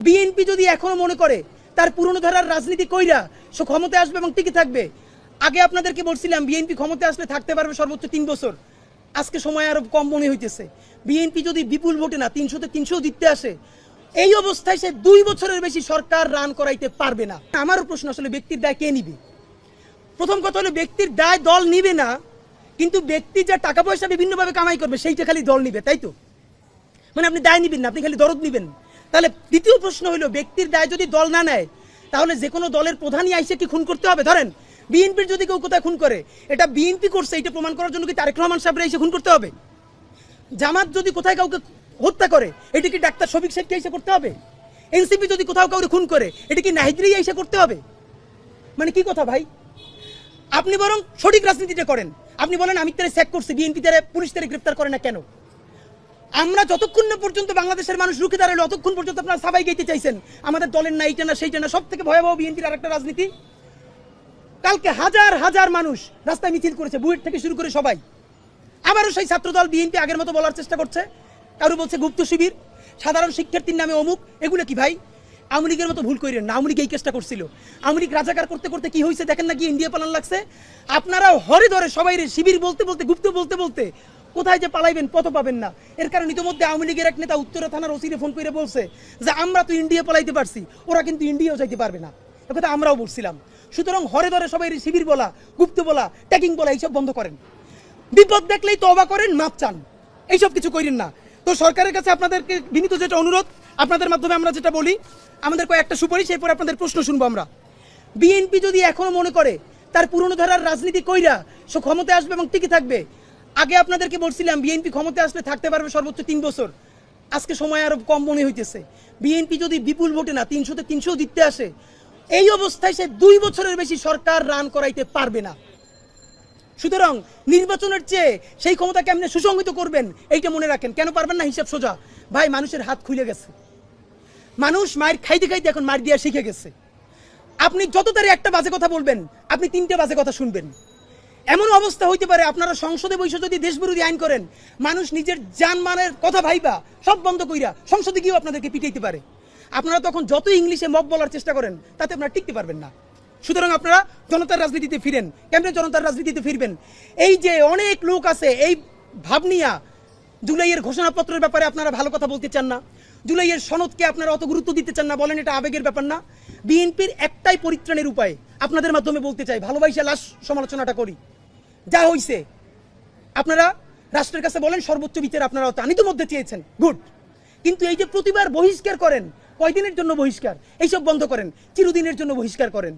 BNP যদি এখনো মনে করে তার পুরনো ধারার রাজনীতি কইরা সে ক্ষমতায় আসবে এবং টিকে থাকবে, আগে আপনাদেরকে বলছিলাম বিএনপি ক্ষমতায় আসলে থাকতে পারবে সর্বোচ্চ 3 বছর। আজকে সময় আরো কম মনে হইতেছে। বিএনপি যদি বিপুল ভোটে না 300-তে 300 জিততে আসে, এই অবস্থায় সে 2 বছরের বেশি সরকার রান করাইতে পারবে না। আমারও প্রশ্ন, আসলে ব্যক্তির দায় কে নিবে? প্রথম কথা হলো ব্যক্তির দায় দল নিবে না, কিন্তু ব্যক্তি যা টাকা পয়সা বিভিন্নভাবে কামাই করবে সেইটা খালি দল নিবে, তাই তো? মানে আপনি দায় নিবেন না, আপনি খালি দরদ নিবেন। তাহলে দ্বিতীয় প্রশ্ন হলো, ব্যক্তির দায় যদি দল না নেয়, তাহলে যে কোনো দলের প্রধানই আইসে কি খুন করতে হবে? ধরেন বিএনপির যদি কেউ কোথায় খুন করে, এটা বিএনপি করছে এটা প্রমাণ করার জন্য কি তারেক রহমান সাহেবরা এসে খুন করতে হবে? জামাত যদি কোথায় কাউকে হত্যা করে, এটা কি ডাক্তার শফিক সাহেবকে এসে করতে হবে? এনসিপি যদি কোথাও কাউকে খুন করে, এটা কি নাহিদরেই এসে করতে হবে? মানে কি কথা ভাই? আপনি বরং সঠিক রাজনীতিটা করেন। আপনি বলেন আমি তারে চেক করছি, বিএনপি তারে পুলিশ তারে গ্রেফতার করে না কেন? আমরা যতক্ষণ না পর্যন্ত বাংলাদেশের মানুষ রুখে দাঁড়ালো ততক্ষণ পর্যন্ত আপনারা সবাই গাইতে চাইছেন আমাদের দলের না এইটা না সেইটা না। সব থেকে ভয়াবহ বিএনপির আরেকটা রাজনীতি, কালকে হাজার হাজার মানুষ রাস্তায় মিছিল করেছে, বুয়েট থেকে শুরু করে সবাই। আবারও সেই ছাত্রদল বিএনপি আগের মতো বলার চেষ্টা করছে, কারো বলছে গুপ্ত শিবির, সাধারণ শিক্ষার্থীর নামে অমুক। এগুলো কি ভাই? আওয়ামী লীগের মতো ভুল করেন না। আওয়ামী লীগ এই কেসটা করছিল। আওয়ামী লীগ রাজাকার করতে করতে কি হয়েছে দেখেন না, কি ইন্ডিয়া পালান লাগছে। আপনারা হরে ধরে সবাই শিবির বলতে বলতে, গুপ্ত বলতে বলতে কোথায় যে পালাইবেন পথ পাবেন না। এর কারণ ইতিমধ্যে আওয়ামী লীগের এক নেতা উত্তরা থানার ওসিরে ফোন করে বলছে যে আমরা তো ইন্ডিয়া পালাইতে পারছি, ওরা কিন্তু ইন্ডিয়াও যাইতে পারবে না। এ কথা আমরাও বলছিলাম। সুতরাং হরে ধরে সবাই শিবির বলা, গুপ্ত বলা, ট্যাকিং বলা এইসব বন্ধ করেন। বিপদ দেখলেই তওবা করেন, মাপ চান, এইসব কিছু করেন না। তো সরকারের কাছে আপনাদেরকে বিনীত যেটা অনুরোধ, আপনাদের মাধ্যমে আমরা যেটা বলি, আমাদের কয়েকটা সুপারিশ, এরপর আপনাদের প্রশ্ন শুনবো আমরা। বিএনপি যদি এখনো মনে করে তার পুরনো ধারার রাজনীতি কইরা সে ক্ষমতায় আসবে এবং টিকে থাকবে, আগে আপনাদেরকে বলছিলাম বিএনপি ক্ষমতায় আসলে থাকতে পারবে সর্বোচ্চ 3 বছর। আজকে সময় আরো কম মনে হইতেছে। বিএনপি যদি বিপুল ভোটে না 300-তে 300 জিততে আসে, এই অবস্থায় সে 2 বছরের বেশি সরকার রান করাইতে পারবে না। সুতরাং নির্বাচনের চেয়ে সেই ক্ষমতা কেমনে সুসংহত করবেন এইটা মনে রাখেন। কেন পারবেন না? হিসাব সোজা ভাই, মানুষের হাত খুলে গেছে। মানুষ মায়ের খাইতে খাইতে এখন মার দিয়া শিখে গেছে। আপনি যত তারে একটা বাজে কথা বলবেন, আপনি 3টে বাজে কথা শুনবেন। এমন অবস্থা হইতে পারে আপনারা সংসদে বসে যদি দেশবিরোধী আইন করেন, মানুষ নিজের জানমালের কথা ভাইবা সব বন্ধ কইরা সংসদে গিয়েও আপনাদেরকে পিটাইতে পারে। আপনারা তখন যত ইংলিশে মক বলার চেষ্টা করেন, তাতে আপনারা টিকতে পারবেন না। সুতরাং আপনারা জনতার রাজনীতিতে ফিরেন। কেমনে জনতার রাজনীতিতে ফিরবেন? এই যে অনেক লোক আছে এই ভাবনিয়া জুলাইয়ের ঘোষণাপত্রের ব্যাপারে আপনারা ভালো কথা বলতে চান না, জুলাইয়ের সনদকে আপনারা অত গুরুত্ব দিতে চান না, বলেন এটা আবেগের ব্যাপার না। বিএনপির একটাই পরিত্রাণের উপায়, আপনাদের মাধ্যমে বলতে চাই, ভালোবাসা লাশ সমালোচনাটা করি। যা হইছে আপনারা রাষ্ট্রের কাছে বলেন সর্বোচ্চ বিচার আপনারা ইতিমধ্যে চেয়েছেন, গুড। কিন্তু এই যে প্রতিবার বহিষ্কার করেন, কয়দিনের জন্য বহিষ্কার, এইসব বন্ধ করেন, চিরদিনের জন্য বহিষ্কার করেন।